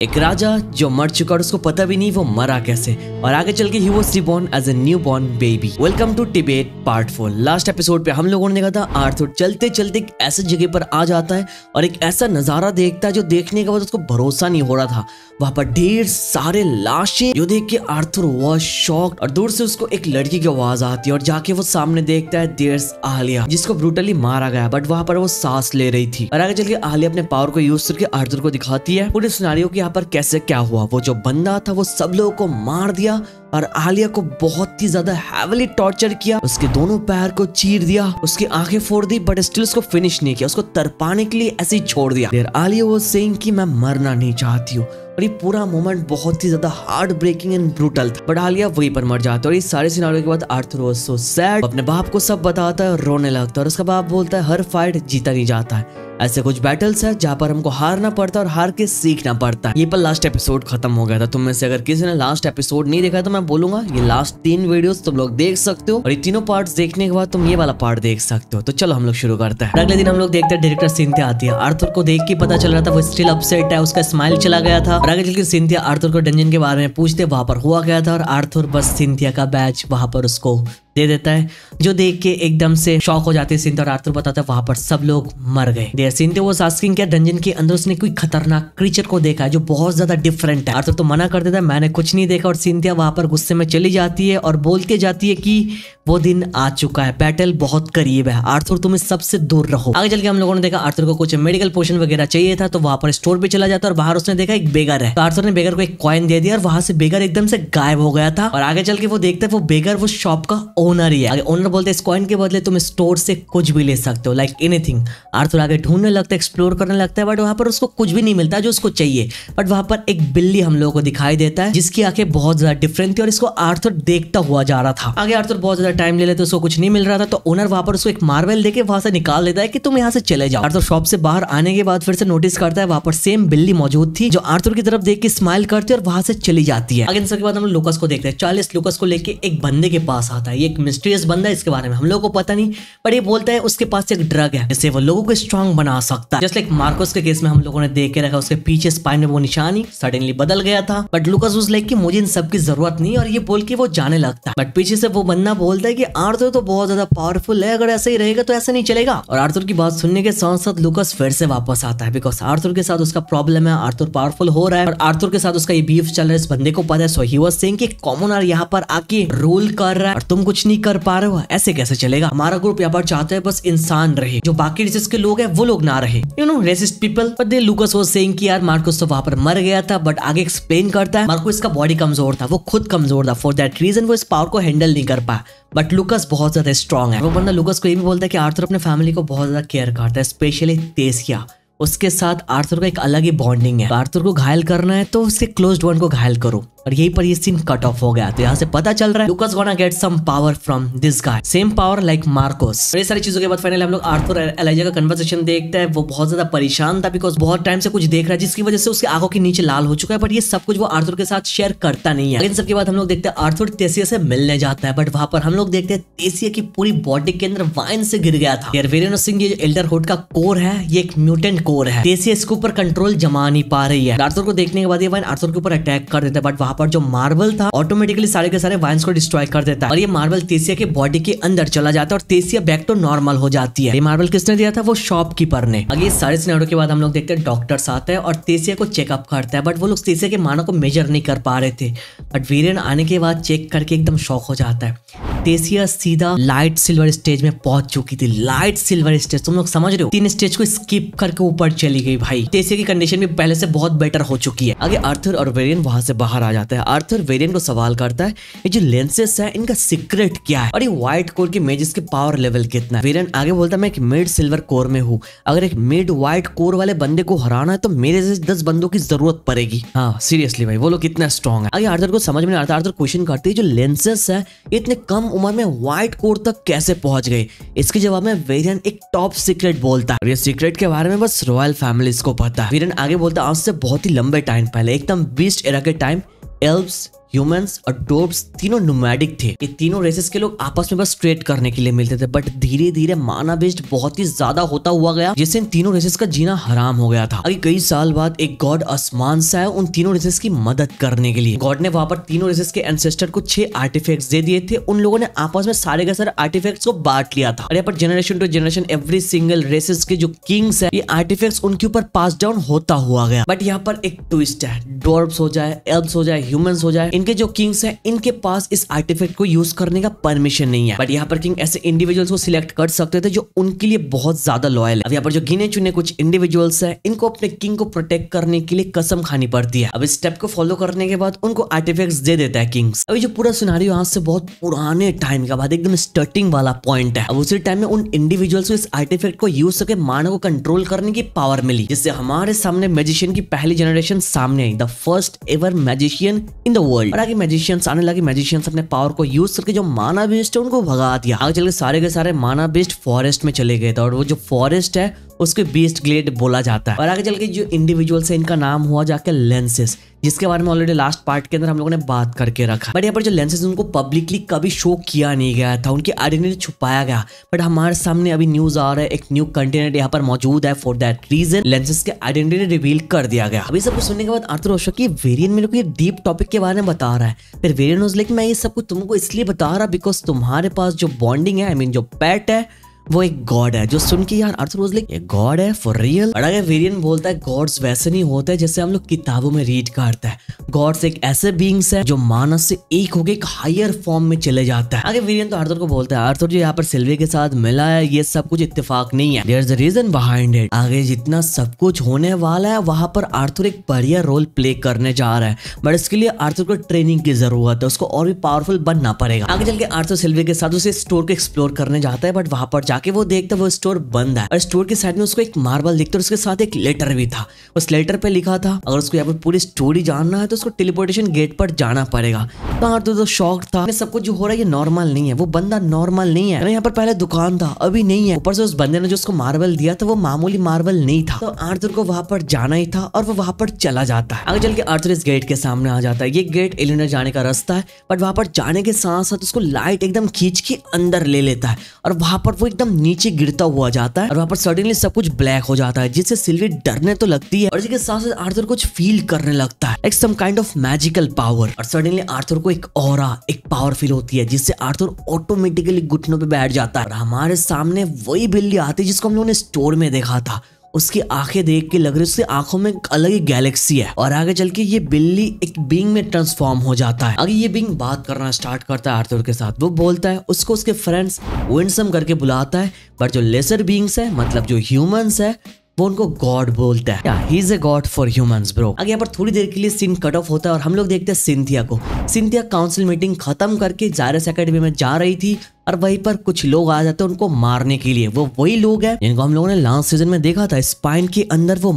एक राजा जो मर चुका और उसको पता भी नहीं वो मरा कैसे, और आगे चल के ही was reborn as a new born baby. Welcome to Tibet part 4। Last episode पे हम लोगों ने देखा था आर्थर चलते चलते एक ऐसे जगह पर आ जाता है और एक ऐसा नजारा देखता है जो देखने के बाद उसको भरोसा नहीं हो रहा था। वहां पर ढेर सारे लाशें, जो देख के आर्थर वाज शॉक्ड, और दूर से उसको एक लड़की की आवाज आती है और जाके वो सामने देखता है देयर्स आलिया, जिसको ब्रूटली मारा गया, बट वहां पर वो सांस ले रही थी। और आगे चल के आलिया अपने पावर को यूज करके आर्थर को दिखाती है पूरे सिनेरियो के यहाँ पर कैसे क्या हुआ। वो जो बंदा था वो सब लोगों को मार दिया और आलिया को बहुत ही ज्यादा हैवीली टॉर्चर किया, उसके दोनों पैर को चीर दिया, उसकी आंखें फोड़ दी, बट स्टिल उसको फिनिश नहीं किया, उसको तरपाने के लिए ऐसे ही छोड़ दिया। देयर आलिया वाज सेइंग कि मैं मरना नहीं चाहती हूँ, और ये पूरा मोमेंट बहुत ही ज्यादा हार्ट ब्रेकिंग एंड ब्रूटल था, बट आलिया वहीं पर मर जाता है। और इस सारे सिनेरियो के बाद आर्थर वाज सो सैड, अपने बाप को सब बताता है और रोने लगता है, और उसका बाप बोलता है हर फाइट जीता नहीं जाता है, ऐसे कुछ बैटल्स है जहाँ पर हमको हारना पड़ता है और हार के सीखना पड़ता है। ये पर लास्ट एपिसोड खत्म हो गया था। तुम में से अगर किसी ने लास्ट एपिसोड नहीं देखा तो मैं बोलूंगा ये लास्ट 3 वीडियोस तुम लोग देख सकते हो, और ये तीनों पार्ट्स देखने के बाद तुम ये वाला पार्ट देख सकते हो। तो चलो हम लोग शुरू करते हैं। अगले दिन हम लोग देखते हैं डायरेक्टर सिंथिया आती है। आर्थर को देख के पता चल रहा था वो स्टिल अपसेट है, उसका स्माइल चला गया था। और आगे चल के सिंथिया आर्थर को डंजन के बारे में पूछते वहां पर हुआ गया था, और आर्थर बस सिंथिया का बैच वहां पर उसको दे देता है, जो देख के एकदम से शॉक हो जाते हैं सिंथिया। और आर्थर बताता है वहां पर सब लोग मर गए। देयर सिंथिया वाज आस्किंग क्या डंजन के अंदर उसने कोई खतरनाक क्रीचर को देखा है जो बहुत ज्यादा डिफरेंट है। आर्थर तो मना कर देता है मैंने कुछ नहीं देखा, और सिंथिया वहां पर गुस्से में चली जाती है और बोल के जाती है कि वो दिन आ चुका है, बैटल बहुत करीब है, आर्थर तुम इस सबसे दूर रहो। आगे चल के हम लोगों ने देखा आर्थर को कुछ मेडिकल पोशन वगैरह चाहिए था, तो वहां पर स्टोर पे चला जाता है और बाहर उसने देखा एक बेगर है, तो आर्थर ने बेगर को एक कॉइन दे दिया और वहां से बेगर एकदम से गायब हो गया था। और आगे चल के वो देखता है वो बेगर वो शॉप का ओनर ही है। आगे ओनर बोलते हैं इस कॉइन के बदले तुम स्टोर से कुछ भी ले सकते हो, लाइक एनीथिंग। आर्थर आगे ढूंढने लगता है, एक्सप्लोर करने लगता है, बट वहां पर उसको कुछ भी नहीं मिलता जो उसको चाहिए। बट वहां पर एक बिल्ली हम लोगों को दिखाई देता है जिसकी आंखें बहुत ज्यादा डिफरेंट थी, और इसको आर्थर देखता हुआ जा रहा था। आगे आर्थर बहुत ज्यादा टाइम ले लेते उसको कुछ नहीं मिल रहा था, तो ओनर वहां पर उसको एक मार्बल देके वहां से निकाल देता है कि तुम यहाँ से चले जाओ। आर्थर शॉप से बाहर आने के बाद फिर से नोटिस करता है वहां पर सेम बिल्ली मौजूद थी, जो आर्थर की तरफ देख के स्माइल करती है और वहां से चली जाती है। आगे इसके बाद हम लोग लुकस को देखते हैं। चार्ल्स लुकस को लेके एक बंदे के पास आता है, ये एक मिस्टीरियस बंदा है, इसके बारे में हम लोग को पता नहीं, पर ये बोलता है उसके पास एक ड्रग है जिससे वो लोगों को स्ट्रांग बना सकता है। जस्ट लाइक मार्कोस के केस में हम लोगों ने देख के रखा, उसके पीछे स्पाइन में वो निशानी सडनली बदल गया था, बट लुकस वाज लाइक कि मुझे इन सब की जरूरत नहीं, और ये बोल के वो जाने लगता है। बट पीछे से वो बंदा बोलता है कि आर्थर तो बहुत ज्यादा पावरफुल है, अगर ऐसे ही रहेगा तो ऐसा नहीं चलेगा। और आर्थर की बात सुनने के साथ साथ लुकस फिर से वापस आता है, बिकॉज आर्थर के साथ उसका प्रॉब्लम है, आर्थर पावरफुल हो रहा है और आर्थर के साथ उसका ये बीफ चल रहा है, इस बंदे को पता है। सो ही वाज सेइंग कि कॉमनर यहाँ पर आके रूल कर रहा है और तुम कुछ नहीं कर पा रहे हो, ऐसे कैसे चलेगा। हमारा ग्रुप यहाँ पर चाहता है बस इंसान रहे, जो बाकी रेसेस के लोग हैं वो लोग ना रहे, you know racist people. But they Lucas was saying कि यार मार्कोस तो वहां पर मर गया था, बट आगे एक्सप्लेन करता है मार्कोस का बॉडी कमजोर था, वो खुद कमजोर था, फॉर दैट रीजन वो इस पावर को हैंडल नहीं कर पाया, बट लुकस बहुत ज्यादा स्ट्रांग है। वो बंदा लुकस को ये भी बोलता है कि आर्थर अपने फैमिली को बहुत ज्यादा केयर करता है, स्पेशली तेसिया, उसके साथ आर्थर का एक अलग ही बॉन्डिंग है। आर्थर को घायल करना है तो उसके क्लोज्ड वन को घायल करो, और यहीं पर ये सीन कट ऑफ हो गया। तो यहाँ से पता चल रहा है Lucas gonna get some power from this guy, same power like Marcos. ये सारी चीजों के बाद फाइनली हम लोग आर्थर और एलाइजा का कन्वर्सेशन देखते हैं। वो बहुत ज्यादा परेशान था बिकॉज बहुत टाइम से कुछ देख रहा है जिसकी वजह से उसकी आंखों के नीचे लाल हो चुका है, बट ये सब कुछ वो आर्थर के साथ शेयर करता नहीं है। लेकिन सबके बाद हम लोग देखते हैं आर्थर तेसिया से मिलने जाता है, बट वहां पर हम लोग देखते हैं तेसिया की पूरी बॉडी के अंदर वाइन से गिर गया था। वेरेनो सिंह ये एल्डरहुड का कोर है, ये एक म्यूटेंट कोर है, तेसिया इसके ऊपर कंट्रोल जमा नहीं पा रही है। आर्थर को देखने के बाद ये वाइन आर्थर के ऊपर अटैक कर देता है, बट वहां पर जो मार्बल था ऑटोमेटिकली सारे के सारे वाइन्स को डिस्ट्रॉय कर देता है, और ये मार्बल तेसिया के बॉडी के अंदर चला जाता है और तेसिया बैक टू नॉर्मल हो जाती है। ये मार्बल किसने दिया था? वो शॉपकीपर ने। आगे सारे सिनेरियो के बाद हम लोग देखते हैं डॉक्टर्स आते हैं और तेसिया को चेकअप करता है, बट वो लोग तेसिया के मानों को मेजर नहीं कर पा रहे थे, बट वीरेन आने के बाद चेक करके एकदम शॉक हो जाता है। तेसिया सीधा लाइट सिल्वर स्टेज में पहुंच चुकी थी। लाइट सिल्वर स्टेज, तुम लोग समझ रहे हो, 3 स्टेज को स्किप करके ऊपर चली गई भाई। तेसिया की कंडीशन भी पहले से बहुत बेटर हो चुकी है। आगे आर्थर और वेरियन वहां से बाहर आ जाता है। आर्थर वेरियन को सवाल करता है ये जो लेंसेस है इनका सीक्रेट क्या है, और ये व्हाइट कोर के मेजेस के पावर लेवल कितना है। वेरियन आगे बोलता है मैं एक मिड सिल्वर कोर में हूँ, अगर एक मिड व्हाइट कोर वाले बंदे को हराना है तो मेरे जैसे 10 बंदों की जरूरत पड़ेगी। हाँ सीरियसली भाई, वो लोग कितना स्ट्रॉन्ग है। आगे आर्थर को समझ में नहीं आता। आर्थर क्वेश्चन करती है जो लेंसेस है इतने कम उम्र में व्हाइट कोर तक कैसे पहुंच गए। इसके जवाब में वेरियन एक टॉप सीक्रेट बोलता है, और ये सीक्रेट के बारे में बस रॉयल फैमिलीज को पता है। वेरियन आगे बोलता है आज से बहुत ही लंबे टाइम पहले, एकदम बीस्ट एरा के टाइम, एल्व्स, ह्यूमंस और डोर्ब्स तीनों नोमैडिक थे। ये तीनों रेसेस के लोग आपस में बस ट्रेड करने के लिए मिलते थे, बट धीरे धीरे माना वेस्ट बहुत ही ज्यादा होता हुआ गया, जिससे इन तीनों रेसेस का जीना हराम हो गया था। अभी कई साल बाद एक गॉड आसमान से आया उन तीनों रेसेस की मदद करने के लिए। गॉड ने वहां पर तीनों रेसेस के एंसेस्टर को 6 आर्टिफैक्ट्स दे दिए थे। उन लोगों ने आपस में सारे के सारे आर्टिफैक्ट्स को बांट लिया था। और यहाँ पर generation to generation every single races के जो किंग्स है, ये आर्टिफैक्ट्स उनके ऊपर पास डाउन होता हुआ गया। बट यहाँ पर एक ट्विस्ट है, डॉर्ब्स हो जाए, एल्ब्स हो जाए, ह्यूमंस हो जाए, इनके जो किंग्स हैं इनके पास इस आर्टिफैक्ट को यूज करने का परमिशन नहीं है। बट यहाँ पर किंग ऐसे इंडिविजुअल्स को सिलेक्ट कर सकते थे जो उनके लिए बहुत ज्यादा लॉयल है। अब यहाँ पर जो गिने चुने कुछ इंडिविजुअल्स हैं, इनको अपने किंग को प्रोटेक्ट करने के लिए कसम खानी पड़ती है। अब इस स्टेप को फॉलो करने के बाद उनको आर्टिफैक्ट्स दे देता है किंग्स। अभी जो पूरा सिनेरियो आज से बहुत पुराने टाइम का बाद एकदम स्टार्टिंग वाला पॉइंट है। अब उसी टाइम में उन इंडिविजुअल्स को इस आर्टिफैक्ट को यूज करके मानव को कंट्रोल करने की पावर मिली, जिससे हमारे सामने मैजिशियन की पहली जनरेशन सामने आई, the first ever magician in the world. और आगे मैजिशियंस आने लगे, मैजिशियंस अपने पावर को यूज करके जो माना बेस्ड है उनको भगा दिया। आगे चल के सारे माना बेस्ड फॉरेस्ट में चले गए थे, और वो जो फॉरेस्ट है उसके बीस्ट ग्लेड बोला जाता है। और आगे चल के जो इंडिविजुअल्स है इनका नाम हुआ जाके लेंसेस, जिसके बारे में ऑलरेडी लास्ट पार्ट के अंदर हम लोगों ने बात करके रखा। बट यहाँ पर जो लेंसेस उनको पब्लिकली कभी शो किया नहीं गया था, उनकी आइडेंटिटी छुपाया गया। बट हमारे सामने अभी न्यूज आ रहा है, एक न्यू कंटेंट यहाँ पर मौजूद है। फॉर दैट रीजन लेंसेस के आइडेंटिटी रिवील कर दिया गया। अभी सब कुछ सुनने के बाद आर्थर ओशो की वेरियन मेरे को ये डीप टॉपिक के बारे में बता रहा है। फिर वेरियन वाज लाइक, मैं ये सब कुछ तुमको इसलिए बता रहा बिकॉज तुम्हारे पास जो बॉन्डिंग है, आई मीन जो पेट है, वो एक गॉड है। जो सुन के यार आर्थर वाज लाइक, ये गॉड है फॉर रियल। और अगर वेरियन बोलता है गॉड्स वैसे नहीं होते जैसे हम लोग किताबों में रीड करते हैं। गॉड्स एक ऐसे बीइंग्स है जो मानस से एक होके एक हायर फॉर्म में चले जाता है। आगे वेरियन तो आर्थर को बोलता है, आर्थर जो यहाँ पर सिल्वी के साथ मिला है ये सब कुछ इत्तेफाक नहीं है, there is a reason behind it. आगे जितना सब कुछ होने वाला है वहां पर आर्थर एक बढ़िया रोल प्ले करने जा रहा है, बट इसके लिए आर्थर को ट्रेनिंग की जरूरत है, उसको और भी पावरफुल बनना पड़ेगा। आगे चल के आर्थर सिल्वी के साथ उसे स्टोर को एक्सप्लोर करने जाता है, बट वहां पर जाके वो देखता है वो स्टोर बंद है। और स्टोर के साइड में उसको एक मार्बल दिखता है, उसके साथ एक लेटर भी था। उस लेटर पे लिखा था अगर उसको यहाँ पर पूरी स्टोरी जानना है तो उसको टेलीपोर्टेशन गेट पर जाना पड़ेगा। तो आर्थर तो शॉक था, सब कुछ जो हो रहा है ये नॉर्मल नहीं है, वो बंदा नॉर्मल नहीं है। यहाँ पर पहले दुकान था अभी नहीं है, ऊपर से उस बंदे ने जो उसको मार्बल दिया था वो मामूली मार्बल नहीं था। तो आर्थर को वहां पर जाना ही था और वो वहां पर चला जाता है। आगे चल के आर्थर इस गेट के सामने आ जाता है। ये गेट एलिनर जाने का रास्ता है, बट वहां पर जाने के साथ साथ उसको लाइट एकदम खींच के अंदर ले लेता है और वहां पर वो एकदम नीचे गिरता हुआ जाता है। और वहां पर सडनली सब कुछ ब्लैक हो जाता है, जिससे सिल्वी डरने तो लगती है और इसी के साथ साथ आर्थर कुछ फील करने लगता है, like some kind of magical power. और सडनली आर्थर को एक ऑरा, एक पावर फील होती है, जिससे आर्थर ऑटोमेटिकली घुटनों पे बैठ जाता है। और हमारे सामने वही बिल्ली आती है जिसको हम लोगों ने स्टोर में देखा था। उसकी आंखें देख के लग रही है उसकी आंखों में एक अलग ही गैलेक्सी है। और आगे चल के ये बिल्ली एक बीइंग में ट्रांसफॉर्म हो जाता है। आगे ये बीइंग बात करना स्टार्ट करता है आर्थर के साथ। वो बोलता है उसको उसके फ्रेंड्स विंसम करके बुलाता है, बट जो लेसर बीइंग्स है मतलब जो ह्यूमंस है वो उनको गॉड बोलता है। He is a God for humans bro. आगे यहाँ पर थोड़ी देर के लिए सीन कट ऑफ होता है और हम लोग देखते हैं सिंथिया को। सिंथिया काउंसिल मीटिंग खत्म करके जायरस एकेडमी में जा रही थी और वहीं पर कुछ लोग आ जाते हैं उनको मारने के लिए। वो वही लोग हैं जिनको हम लोगों ने लास्ट सीजन में देखा था, स्पाइन के अंदर वो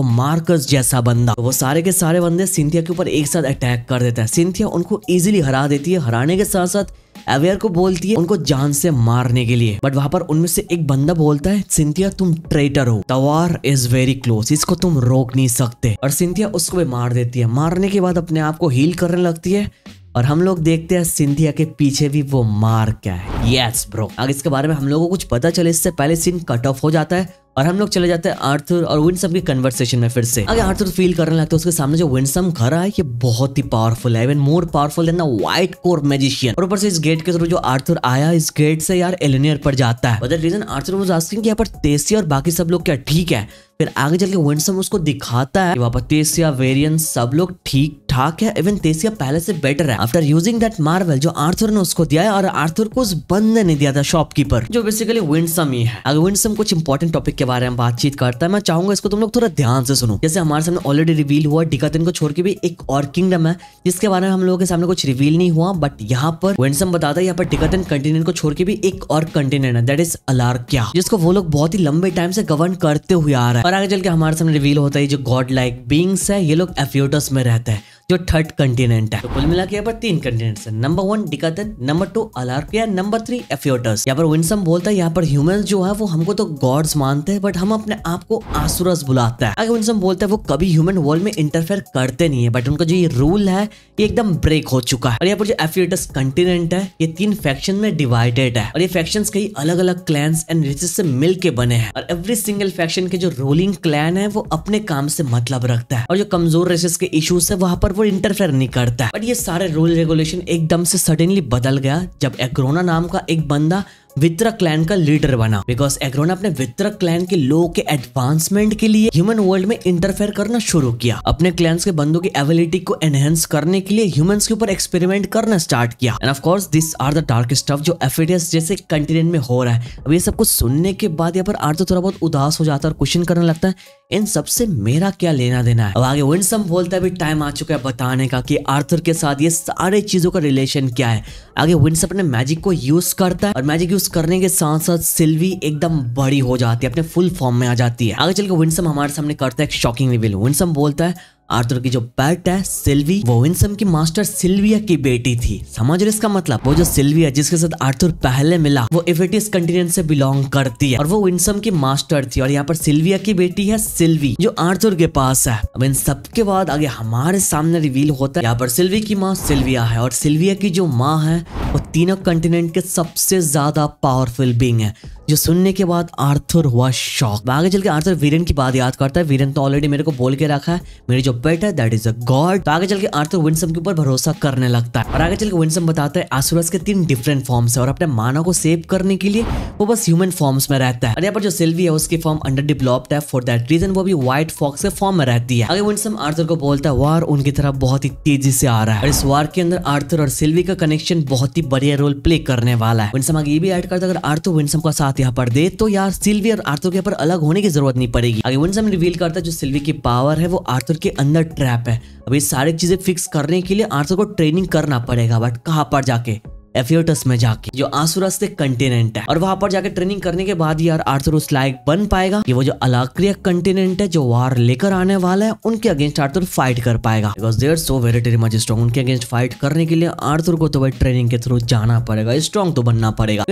मार्कस जैसा बंदा। वो सारे के सारे बंदे सिंथिया के ऊपर एक साथ अटैक कर देता है। सिंथिया उनको इजीली हरा देती है, हराने के साथ साथ अवेयर को बोलती है उनको जान से मारने के लिए। बट वहां पर उनमें से एक बंदा बोलता है, सिंथिया तुम ट्रेटर हो, the war is very close, इसको तुम रोक नहीं सकते। और सिंथिया उसको भी मार देती है। मारने के बाद अपने आप को हील करने लगती है और हम लोग देखते हैं सिंथिया के पीछे भी वो मार्क क्या है। Yes bro. आगे इसके बारे में हम लोगों को कुछ पता चले इससे पहले सीन कट ऑफ हो जाता है और हम लोग चले जाते हैं आर्थर और विंसम की कन्वर्सेशन में। फिर से आगे आर्थर फील करने लगता है उसके सामने जो विंसम खड़ा है ये बहुत ही पावरफुल है, even more powerful then the white core magician. और ऊपर से इस गेट के थ्रू जो आर्थर आया, इस गेट से यार एलिनियर पर जाता है। For that reason Arthur was asking कि यहाँ पर तेसिया और बाकी सब लोग क्या ठीक है। फिर आगे चल के विंसम उसको दिखाता है कि वहां पर तेसिया, वेरियन सब लोग ठीक ठाक है, इवन तेसिया पहले से बेटर है आफ्टर यूजिंग दैट मार्वल जो आर्थर ने उसको दिया है। और आर्थर को उस बंदे ने दिया था शॉपकीपर, जो बेसिकली विंसम ही है। अगर विंसम कुछ इंपॉर्टेंट टॉपिक के बारे में बातचीत करता है, मैं चाहूंगा इसको तुम लोग थोड़ा ध्यान से सुनो। जैसे हमारे सामने ऑलरेडी रिवील हुआ डिकाथन को छोड़ के भी एक और किंगडम है जिसके बारे में हम लोगों के सामने कुछ रिवील नहीं हुआ, बट यहाँ पर विंसम बताता है यहाँ पर डिकाथन कंटिनेंट को छोड़ के भी एक और कंटिनेंट है, दैट इज अलार्किया, जिसको वो लोग बहुत ही लंबे टाइम से गवर्न करते हुए आ रहा है। और आगे चल के हमारे सामने रिवील होता है जो गॉड लाइक बीइंग्स है ये लोग एफियोटस में रहते हैं, जो थर्ड कंटिनेंट है। तो कुल मिला के यहाँ पर 3 कंटिनेंट्स है। Number 1 Dicathen, number 2 Alacrya, number 3 Epheotus. यहाँ पर विंसम बोलता है यहाँ पर ह्यूमंस जो है वो हमको तो गॉड्स मानते हैं बट हम अपने आप को आसुरस बुलाता है। आगे विंसम बोलता है वो कभी ह्यूमन वर्ल्ड में इंटरफेयर करते नहीं है बट उनका जो ये रूल है ये एकदम ब्रेक हो चुका है। और यहाँ पर जो एफियोटस कंटिनेंट है ये 3 फैक्शन में डिवाइडेड है और ये फैक्शंस कई अलग अलग क्लैंस एंड रेसेस से मिल के बने हैं और एवरी सिंगल फैक्शन के जो रूलिंग क्लैन है वो अपने काम से मतलब रखता है और जो कमजोर रेसेस के इश्यूज है वहां पर वो इंटरफेयर नहीं करता है। बट ये सारे रूल रेगुलेशन एकदम से सडनली बदल गया जब एग्रोना नाम का एक बंदा वित्रा क्लैन का लीडर बना। बिकॉज एग्रोना अपने वित्रा क्लैन के लोगों के एडवांसमेंट के लिए ह्यूमन वर्ल्ड में इंटरफेयर करना शुरू किया। अपने क्लैंस के बंदों की एबिलिटी को एनहेंस करने के लिए ह्यूमंस के ऊपर एक्सपेरिमेंट करना स्टार्ट किया। And of course this are the dark stuff जो एफिडियस जैसे कंटिनेंट में हो रहा है। अब ये सब कुछ सुनने के बाद यहाँ पर आर्थर थोड़ा बहुत उदास हो जाता है और क्वेश्चन करने लगता है इन सबसे मेरा क्या लेना देना है। अब आगे विंसम बोलता है भी टाइम आ चुका है बताने का कि आर्थर के साथ ये सारे चीजों का रिलेशन क्या है। आगे विंसम अपने मैजिक को यूज करता है और मैजिक यूज करने के साथ साथ सिल्वी एकदम बड़ी हो जाती है, अपने फुल फॉर्म में आ जाती है। आगे चल के विंसम हमारे सामने करता है एक शॉकिंग रिवील। विंसम बोलता है आर्थर की जो पेट है सिल्वी वो विंसम की मास्टर सिल्विया की बेटी थी। समझ रहे इसका मतलब? वो जो सिल्विया जिसके साथ आर्थर पहले मिला वो एफिडियस कंटिनेंट से बिलोंग करती है और वो विंसम की मास्टर थी और यहाँ पर सिल्विया की बेटी है सिल्वी जो आर्थर के पास है। अब इन सब के बाद आगे हमारे सामने रिवील होता है यहाँ पर सिल्वी की माँ सिल्विया है और सिल्विया की जो माँ है वो तीनों कंटिनेंट के सबसे ज्यादा पावरफुल बीइंग है। जो सुनने के बाद आर्थर हुआ शॉक। आगे चल के आर्थर वीरेन की बात याद करता है। वीरेन तो ऑलरेडी मेरे को बोल के रखा है मेरी जो पेट है दैट इज अ गॉड। तो आगे चल के आर्थर विंसम के ऊपर भरोसा करने लगता है और आगे चल के विंसम बताता है आसुरस के 3 डिफरेंट फॉर्म्स है और अपने मानव को सेव करने के लिए वो बस ह्यूमन फॉर्म्स में रहता है। और यहाँ पर जो सिल्वी है उसकी फॉर्म अंडर डेवलप्ड है, फॉर दैट रीजन वो भी व्हाइट फॉक्स के फॉर्म में रहती है। आगे विंसम आर्थर को बोलता है वार उनकी तरफ बहुत ही तेजी से आ रहा है और इस वार के अंदर आर्थर और सिल्वी का कनेक्शन बहुत ही बढ़िया रोल प्ले करने वाला है। विंसम आगे ये भी ऐड करता है अगर आर्थर विंसम का साथ यहाँ पर दे तो यार सिल्वी और आर्थर के ऊपर अलग होने की जरूरत नहीं पड़ेगी। आगे विंसम रिवील करता है जो सिल्वी की पावर है वो आर्थर के अंदर ट्रैप है। अब ये सारी चीजें फिक्स करने के लिए आर्थर को ट्रेनिंग करना पड़ेगा बट कहाँ पर जाके? एफियोटस में जाके जो आसुरस से कंटिनेंट है और वहां पर जाके ट्रेनिंग करने के बाद यार आर्थर उस लायक बन पाएगा कि वो जो अलाक्रिया कंटिनेंट है जो वार लेकर आने वाला है उनके अगेंस्ट आर्थर फाइट कर पाएगा। Because they are so very much strong. उनके अगेंस्ट फाइट करने के लिए आर्थर को तो भाई ट्रेनिंग के थ्रू जाना पड़ेगा, स्ट्रॉन्ग तो बनना पड़ेगा।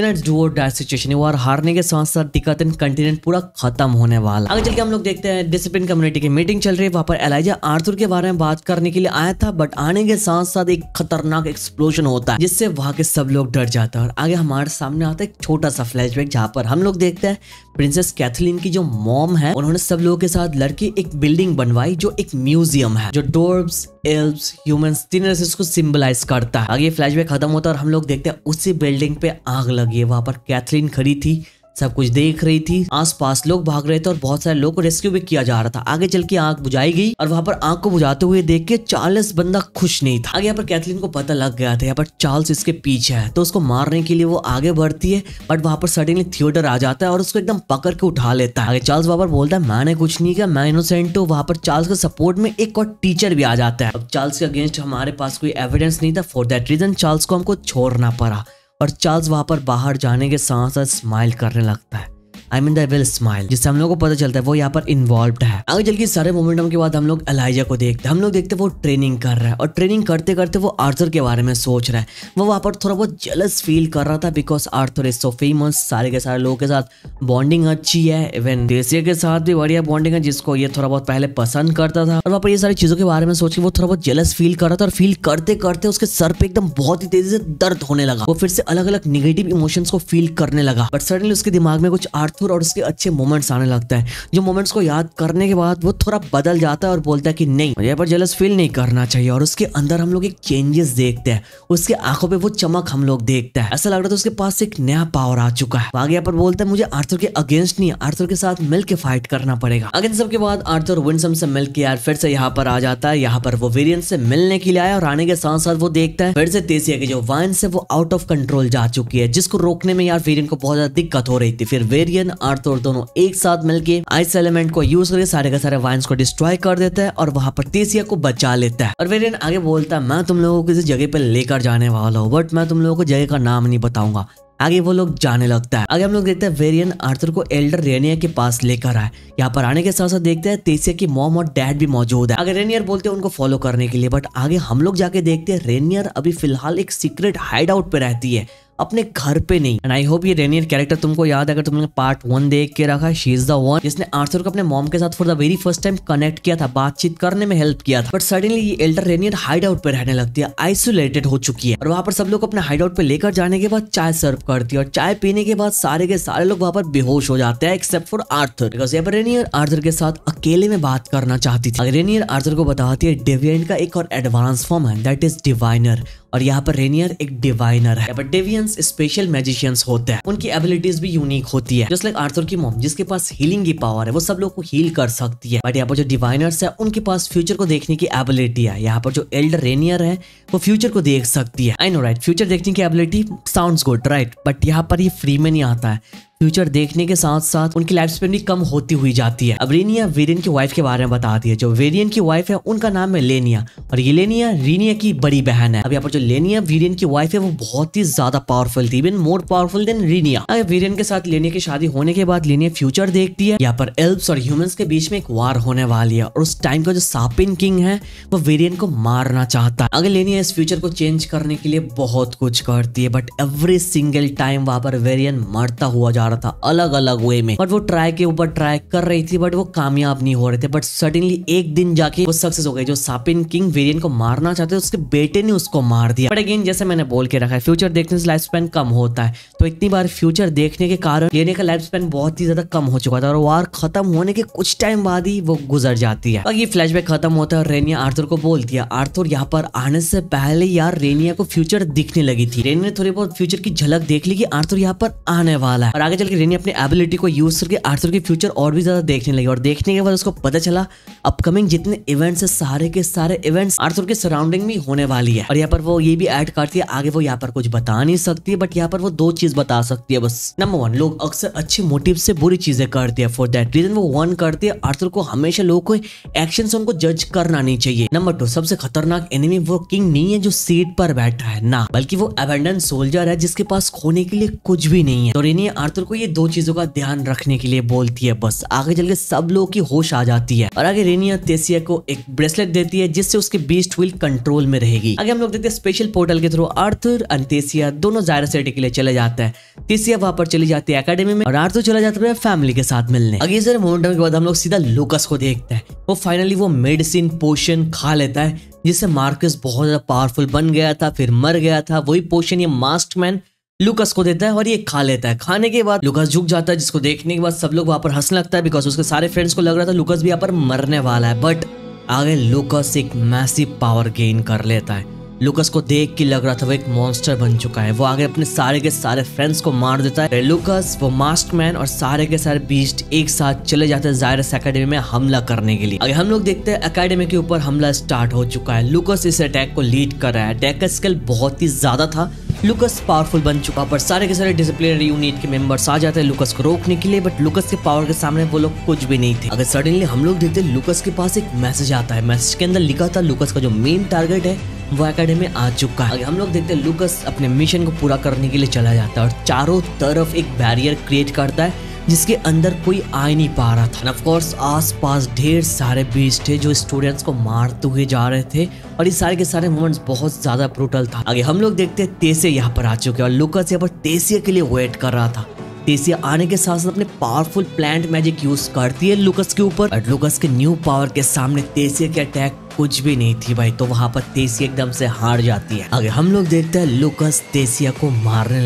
सिचुएशन वार हारने के साथ साथ टिकातन कंटिनेंट पूरा खत्म होने वाला। आगे चल के हम लोग देखते हैं डिसिप्लिन कम्युनिटी की मीटिंग चल रही है। वहां पर एलाइजा आर्थर के बारे में बात करने के लिए आया था बट आने के साथ साथ एक खतरनाक एक्सप्लोजन होता है जिससे वहां के सब लोग डर जाते हैं। और आगे हमारे सामने आता है एक छोटा सा फ्लैशबैक जहां पर हम लोग देखते हैं प्रिंसेस कैथलीन की जो मॉम है उन्होंने सब लोगों के साथ लड़के एक बिल्डिंग बनवाई जो एक म्यूजियम है जो डोर्ब्स, एल्व्स, ह्यूमंस तीन रेसेस को सिंबलाइज करता है। आगे फ्लैशबैक खत्म होता है और हम लोग देखते हैं उसी बिल्डिंग पे आग लगी है। वहां पर कैथलीन खड़ी थी, सब कुछ देख रही थी, आसपास लोग भाग रहे थे और बहुत सारे लोगों को रेस्क्यू भी किया जा रहा था। आगे चल के आग बुझाई गई और वहां पर आग को बुझाते हुए देख के चार्ल्स बंदा खुश नहीं था। आगे यहाँ पर कैथलीन को पता लग गया था यहाँ पर चार्ल्स इसके पीछे है तो उसको मारने के लिए वो आगे बढ़ती है बट वहां पर सडनली थिएटर आ जाता है और उसको एकदम पकड़ के उठा लेता है। आगे चार्ल्स वहां पर बोलता है मैंने कुछ नहीं किया, मैं इनोसेंट हूँ। वहां पर चार्ल्स के सपोर्ट में एक और टीचर भी आ जाता है। अब चार्ल्स के अगेंस्ट हमारे पास कोई एविडेंस नहीं था, फॉर दैट रीजन चार्ल्स को हमको छोड़ना पड़ा और चार्ल्स वहां पर बाहर जाने के साथ साथ स्माइल करने लगता है। I mean the will smile जिससे हम लोग को पता चलता है वो यहाँ पर इन्वॉल्व्ड है। आगे चल के सारे मोमेंटम के बाद हम लोग एलाइजा को देखते हैं। हम लोग देखते हैं वो ट्रेनिंग कर रहा है और ट्रेनिंग करते करते वो आर्थर के बारे में सोच रहा है। वो वहाँ पर थोड़ा बहुत जेलस फील कर रहा था because Arthur is so famous, सारे के सारे लोगों के साथ बॉन्डिंग अच्छी है, इवन देसिया के साथ भी बढ़िया बॉन्डिंग है जिसको ये थोड़ा बहुत पहले पसंद करता था। और वहाँ पर ये सारी चीजों के बारे में सोच के वो थोड़ा बहुत जेलस फील कर रहा था और फील करते करते उसके सर पे एकदम बहुत ही तेजी से दर्द होने लगा। वो फिर से अलग अलग निगेटिव इमोशंस को फील करने लगा बट सडनली उसके दिमाग में कुछ आर्थर और उसके अच्छे मोमेंट्स आने लगता है जो मोमेंट्स को याद करने के बाद वो थोड़ा बदल जाता है और बोलता है कि नहीं मुझे यहाँ पर जेलस फील नहीं करना चाहिए। और उसके अंदर हम लोग एक चेंजेस देखते हैं, उसके आंखों पे वो चमक हम लोग देखते हैं, ऐसा लग रहा था उसके पास एक नया पावर आ चुका है। आगे यहाँ पर बोलता है मुझे आर्थर के अगेंस्ट नहीं, आर्थर के साथ मिलकर फाइट करना पड़ेगा। आगे सबके बाद आर्थर विंसम से मिलकर यार फिर से यहाँ पर आ जाता है। यहाँ पर वो वेरियन से मिलने के लिए आया और आने के साथ साथ वो देखता है फिर से तेसिया की जो वाइन है वो आउट ऑफ कंट्रोल जा चुकी है जिसको रोकने में यार वेरियन को बहुत ज्यादा दिक्कत हो रही थी। फिर वेरियन आर्थर दोनों एक साथ मिलके आइस एलिमेंट को यूज करके सारे के सारे वाइन्स को डिस्ट्रॉय कर देता है और वहां पर तेसिया को बचा लेता है। और वेरियन आगे बोलता है मैं तुम लोगों को किसी जगह पे लेकर जाने वाला हूँ बट मैं तुम लोगों को जगह का नाम नहीं बताऊंगा। आगे वो लोग जाने लगता है। आगे हम लोग देखते हैं वेरियन आर्थर को एल्डर रेनियर के पास लेकर आए। यहाँ पर आने के साथ साथ देखते हैं तेसिया की मॉम और डैड भी मौजूद है। अगर रेनियर बोलते हैं उनको फॉलो करने के लिए, बट आगे हम लोग जाके देखते हैं रेनियर अभी फिलहाल एक सीक्रेट हाइड आउट पे रहती है, अपने घर पे नहीं। एंड आई होप ये रेनियर कैरेक्टर तुमको याद है, अगर तुमने पार्ट 1 देख के रखा है, शी इज द वन जिसने आर्थर को अपने मॉम के साथ for the very first time connect किया था, बातचीत करने में हेल्प किया था। बट सडनली ये एल्डर रेनियर हाइड आउट पे रहने लगती है, आइसोलेटेड हो चुकी है, और वहां पर सब लोग अपने हाइड आउट पे लेकर जाने के बाद चाय सर्व करती है, और चाय पीने के बाद सारे के सारे लोग वहां पर बेहोश हो जाते हैं एक्सेप्ट फॉर आर्थर, बिकॉज यहाँ पर रेनियर आर्थर के साथ अकेले में बात करना चाहती थी। रेनियर आर्थर को बताती है डेविएंट का एक और एडवांस फॉर्म है, दैट इज डिवाइनर, और यहाँ पर रेनियर एक डिवाइनर है। बट डेवियंस स्पेशल मैजिशियंस होते हैं, उनकी एबिलिटीज भी यूनिक होती है, जस्ट लाइक आर्थर की मॉम जिसके पास हीलिंग की पावर है, वो सब लोग को हील कर सकती है। बट यहाँ पर जो डिवाइनर्स है उनके पास फ्यूचर को देखने की एबिलिटी है। यहाँ पर जो एल्डर रेनियर है वो फ्यूचर को देख सकती है। आई नो राइट, फ्यूचर देखने की ability sounds good right, but यहाँ पर ये फ्री में नहीं आता है। फ्यूचर देखने के साथ साथ उनकी लाइफ स्पेन भी कम होती हुई जाती है। अब रेनिया वेरियन की वाइफ के बारे में बताती है। जो वेरियन की वाइफ है उनका नाम है लेनिया, और ये लेनिया रीनिया की बड़ी बहन है। अब यहाँ पर जो लेनिया वेरियन की वाइफ है वो बहुत ही ज्यादा पावरफुल थी, even more powerful than Rinia. वेरियन के साथ लेनिया की शादी होने के बाद लेनिया फ्यूचर देखती है, यहाँ पर एल्व्स और ह्यूमंस के बीच में एक वार होने वाली है, और उस टाइम का जो सापिन किंग है वो वेरियन को मारना चाहता है। अगर लेनिया इस फ्यूचर को चेंज करने के लिए बहुत कुछ करती है, बट एवरी सिंगल टाइम वहां पर वेरियन मरता हुआ जा रहा था अलग अलग वे में। बट वो ट्राई के ऊपर ट्राई कर रही थी, बट वो कामयाब नहीं हो रहे थे। बट सडनली एक दिन जाके वो सक्सेस हो गई। जो सापिन किंग वेरियन को मारना चाहते, उसके बेटे ने उसको मार दिया। बट अगेन जैसे मैंने बोल के रखा है, फ्यूचर देखने से लाइफ स्पैन कम होता है, तो इतनी बार फ्यूचर देखने के कारण लेने का लाइफ स्पैन बहुत ही ज्यादा कम हो चुका था, और वार खत्म होने के कुछ टाइम बाद ही वो गुजर जाती है। बाकी फ्लैशबैक खत्म होता है और रेनिया आर्थर को बोलती है, आर्थर यहाँ पर आने से पहले यार रेनिया को फ्यूचर दिखने लगी थी। रेनिया ने थोड़ी बहुत फ्यूचर की झलक देख ली कि आर्थर यहाँ पर आने वाला है, और आगे चल के रेनिया अपने एबिलिटी को यूज करके आर्थर की फ्यूचर और भी ज्यादा देखने लगी। और देखने के बाद उसको पता चला अपकमिंग जितने इवेंट्स है सारे के सारे इवेंट्स आर्थर के सराउंडिंग में होने वाली है। और यहाँ पर वो ये भी ऐड करती है, आगे वो यहाँ पर कुछ बता नहीं सकती है, बट यहाँ पर वो दो चीज बता सकती है बस। नंबर 1, लोग अक्सर अच्छे मोटिव से बुरी चीजें करते हैं, फॉर दैट रीजन वो 1 करती है आर्थर को हमेशा लोगों को एक्शन से उनको जज करना नहीं चाहिए। नंबर 2, सबसे खतरनाक एनिमी वो किंग नहीं है जो सीट पर बैठा है ना, बल्कि वो अबेंडन सोल्जर है जिसके पास खोने के लिए कुछ भी नहीं है। तो रेनिया आर्थर को ये दो चीजों का ध्यान रखने के लिए बोलती है बस। आगे चल के सब लोगों की होश आ जाती है, और आगे रेनिया तेसिया को एक ब्रेसलेट देती है जिससे उसके बीस्ट व्हील कंट्रोल में रहेगी। आगे हम लोग देखते हैं स्पेशल पोर्टल के थ्रू आर्थर और तेसिया दोनों जायरा सिटी के लिए चले जाते हैं। तेसिया वहां पर चली जाती है एकेडमी में, और आर्थर चला जाता है फैमिली के साथ मिलने। आगे सर मोमेंटम के बाद हम लोग सीधा लूकस को देखते हैं। वो फाइनली वो मेडिसिन पोशन खा लेता है जिससे मार्कस बहुत ज्यादा पावरफुल बन गया था, फिर मर गया था। वही पोशन ये मास्कमैन लूकस को देता है और ये खा लेता है। खाने के बाद लूकस झुक जाता है, जिसको देखने के बाद सब लोग वहां पर हंसने लगता है, बिकॉज उसके सारे फ्रेंड्स को लग रहा था लूकस भी यहाँ पर मरने वाला है। बट आगे लूकस एक मैसिव पावर गेन कर लेता है। लूकस को देख के लग रहा था वो एक मॉन्स्टर बन चुका है। वो आगे अपने सारे के सारे फ्रेंड्स को मार देता है। लूकस, वो मास्कमैन और सारे के सारे बीस्ट एक साथ चले जाते हैं जायरस एकेडमी में हमला करने के लिए। अगर हम लोग देखते हैं एकेडमी के ऊपर हमला स्टार्ट हो चुका है। लूकस इस अटैक को लीड कर रहा है। अटैक का स्केल बहुत ही ज्यादा था। लूकस पावरफुल बन चुका, पर सारे के सारे डिसिप्लिनरी यूनिट के मेंबर्स आ जाते हैं लूकस को रोकने के लिए, बट लूकस के पावर के सामने वो लोग कुछ भी नहीं थे। अगर सडनली हम लोग देखते हैं लूकस के पास एक मैसेज आता है। मैसेज के अंदर लिखा था लूकस का जो मेन टारगेट है वो एकेडमी में आ चुका है। अगर हम लोग देखते हैं लूकस अपने मिशन को पूरा करने के लिए चला जाता है और चारों तरफ एक बैरियर क्रिएट करता है जिसके अंदर कोई आ ही नहीं पा रहा था। ऑफ कोर्स आसपास ढेर सारे बीस्ट थे जो स्टूडेंट्स को मारते हुए जा रहे थे, और ये सारे के सारे मोमेंट्स बहुत ज्यादा ब्रूटल था। आगे हम लोग देखते हैं तेसिया यहाँ पर आ चुके हैं और लूकस यहाँ पर तेसिया के लिए वेट कर रहा था। तेसिया आने के साथ साथ अपने पावरफुल प्लांट मैजिक यूज करती है लूकस के ऊपर, और लूकस के न्यू पावर के सामने तेसिया के अटैक कुछ भी नहीं थी भाई। तो वहां पर तेसिया एकदम से हार जाती है। आगे हम लोग देखते हैं लूकस तेसिया को मारने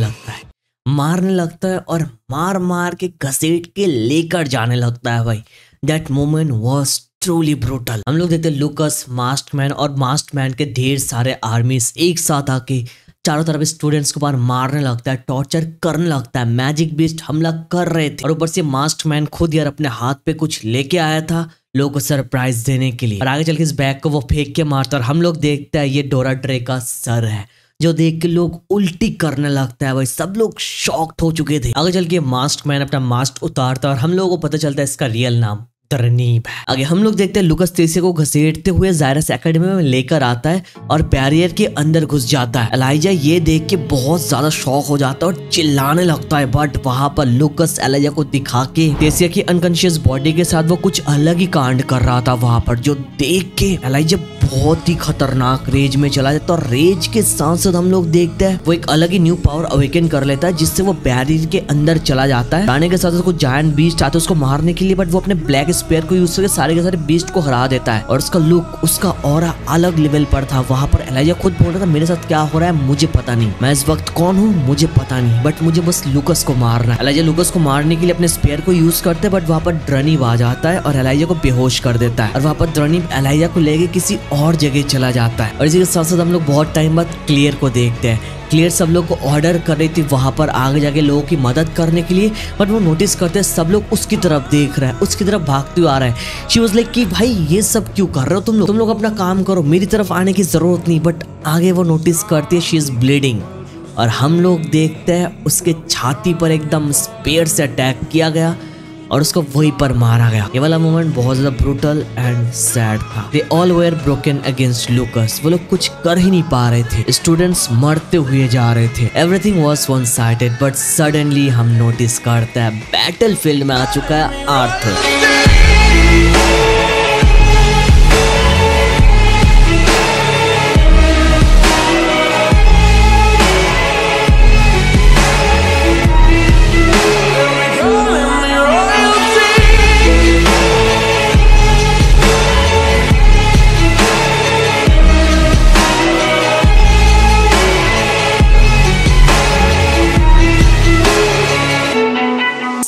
लगता है और मार मार के घसीट के लेकर जाने लगता है भाई। That moment was truly brutal. हम लोग देखते हैं लूकस, मास्कमैन और मास्कमैन के ढेर सारे आर्मीज एक साथ आके चारों तरफ स्टूडेंट्स को बाहर मारने लगता है, टॉर्चर करने लगता है। मैजिक बीस्ट हमला कर रहे थे और ऊपर से मास्कमैन खुद यार अपने हाथ पे कुछ लेके आया था लोगों को सरप्राइज देने के लिए, और आगे चल के इस बैग को वो फेंक के मारता है। और हम लोग देखते हैं ये डोरा ड्रे का सर है, जो देख के लोग उल्टी करने लगता है भाई। सब लोग शॉक्ड हो चुके थे। आगे चल के मास्कमैन अपना मास्क उतारता है और हम लोगों को पता चलता है इसका रियल नाम तरनीब है। आगे हम लोग देखते हैं लुकस तेसिया को घसीटते हुए जायरस एकेडमी में लेकर आता है और बैरियर के अंदर घुस जाता है। एलाइजा ये देख के बहुत ज्यादा शॉक हो जाता है और चिल्लाने लगता है, बट वहां पर लुकस एलाइजा को दिखा के तेसिया की अनकॉन्शियस बॉडी के साथ वो कुछ अलग ही कांड कर रहा था वहां पर, जो देख के एलाइजा बहुत ही खतरनाक रेज में चला जाता है। और रेज के साथ साथ हम लोग देखते हैं वो एक अलग ही न्यू पावर अवेकन कर लेता है, जिससे वो बैरियर के अंदर चला जाता है। जाने के साथ साथ कुछ जायंट बीस्ट आते हैं उसको मारने के लिए, बट वो अपने ब्लैक स्पेयर को यूज करके सारे के सारे बीस्ट को हरा देता है। और उसका लुक, उसका ऑरा अलग लेवल पर था। वहां पर एलाइजा खुद बोल रहा था मेरे साथ क्या हो रहा है मुझे पता नहीं, मैं इस वक्त कौन हूँ मुझे पता नहीं, बट मुझे बस लुकस को मारना है। एलाइजा लुकस को मारने के लिए अपने स्पेयर को यूज करते हैं, बट वहां पर ड्रनीब आ जाता है और एलाइजा को बेहोश कर देता है। और वहां पर ड्रनीब एलाइजा को लेके किसी और जगह चला जाता है। और इसी के साथ साथ हम लोग बहुत टाइम बाद क्लियर को देखते हैं। क्लियर सब लोग को ऑर्डर कर रही थी वहां पर आगे जाके लोगों की मदद करने के लिए, बट वो नोटिस करते हैं सब लोग उसकी तरफ देख रहा है, उसकी तरफ भागते हुए आ रहा है। शी वाज लाइक कि भाई ये सब क्यों कर रहे हो तुम लोग अपना काम करो, मेरी तरफ आने की जरूरत नहीं। बट आगे वो नोटिस करती है शी इज ब्लीडिंग और हम लोग देखते हैं उसके छाती पर एकदम स्पेयर से अटैक किया गया और उसको वहीं पर मारा गया। ये वाला मोमेंट बहुत ज्यादा ब्रूटल एंड सैड था। They all were broken against Lucas. वो लोग कुछ कर ही नहीं पा रहे थे, स्टूडेंट्स मरते हुए जा रहे थे। Everything was one sided, but suddenly हम नोटिस करते हैं बैटल फील्ड में आ चुका है आर्थर।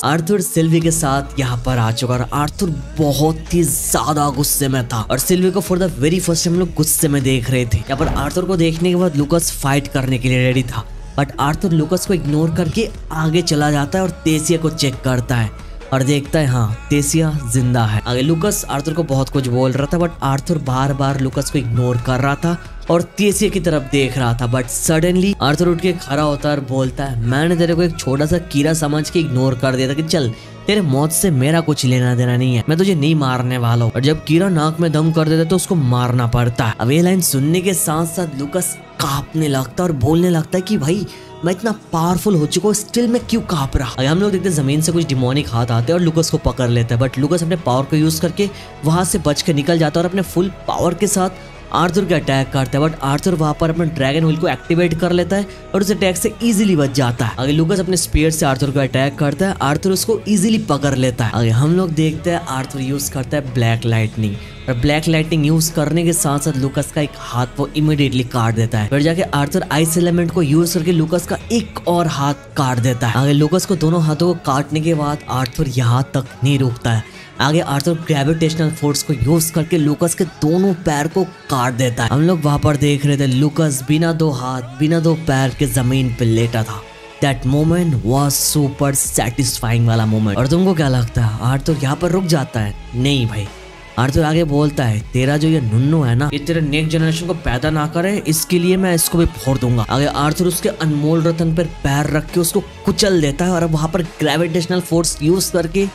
आर्थर सिल्वी के साथ यहाँ पर आ चुका और आर्थर बहुत ही ज्यादा गुस्से में था और सिल्वी को for the very first time लोग गुस्से में देख रहे थे। यहाँ पर आर्थर को देखने के बाद लुकस फाइट करने के लिए रेडी था, बट आर्थर लुकस को इग्नोर करके आगे चला जाता है और तेसिया को चेक करता है और देखता है हाँ तेसिया जिंदा है। आगे लुकस आर्थर को बहुत कुछ बोल रहा था, बट आर्थर बार बार लुकस को इग्नोर कर रहा था और तेसिया की तरफ देख रहा था। बट सडनली आर्थर उठ के खड़ा होता है और बोलता है मैंने तेरे को एक छोटा सा कीड़ा समझ के इग्नोर कर दिया था कि चल तेरे मौत से मेरा कुछ लेना देना नहीं है, मैं तुझे नहीं मारने वाला हूँ। और जब कीड़ा नाक में दम कर देता तो उसको मारना पड़ता है। अब ये लाइन सुनने के साथ साथ लुकस कांपने लगता है और बोलने लगता है कि भाई मैं इतना पावरफुल हो चुका हूँ स्टिल मैं क्यों कांप रहा। अगर हम लोग देखते हैं जमीन से कुछ डिमोनिक हाथ आते हैं और लुकस को पकड़ लेता है, बट लुकस अपने पावर को यूज करके वहां से बच के निकल जाता है और अपने फुल पावर के साथ आर्थर के अटैक करता है। बट आर्थर वहां पर अपने ड्रैगन व्हील को एक्टिवेट कर लेता है और उस अटैक से इजीली बच जाता है। आगे लुकस अपने स्पीयर से आर्थर को अटैक करता है, आर्थर उसको इजीली पकड़ लेता है। आगे हम लोग देखते हैं आर्थर यूज करता है ब्लैक लाइटनिंग और ब्लैक लाइटनिंग यूज करने के साथ साथ लुकस का एक हाथ वो इमीडिएटली काट देता है। फिर जाके आर्थर आइस एलिमेंट को यूज करके लुकस का एक और हाथ काट देता है। आगे लुकस को दोनों हाथों को काटने के बाद आर्थर यहाँ तक नहीं रुकता है, आगे आर्थर ग्रेविटेशनल फोर्स को यूज करके लुकस के दोनों पैर को काट देता है। हम लोग वहां पर देख रहे थे लुकस बिना दो हाथ बिना दो पैर के जमीन पे लेटा था। That moment was super satisfying वाला मोमेंट। और तुमको क्या लगता है आर्थर यहाँ पर रुक जाता है? नहीं भाई, आर्थर आगे बोलता है तेरा जो ये नुन्नू है ना ये तेरे नेक्स्ट जनरेशन को पैदा ना करे, इसके लिए मैं इसको भी फोड़ दूंगा। आगे आर्थर उसके अनमोल रतन पर पैर रख के उसको कुचल देता है और अब वहां पर ग्रेविटेशनल फोर्स यूज करके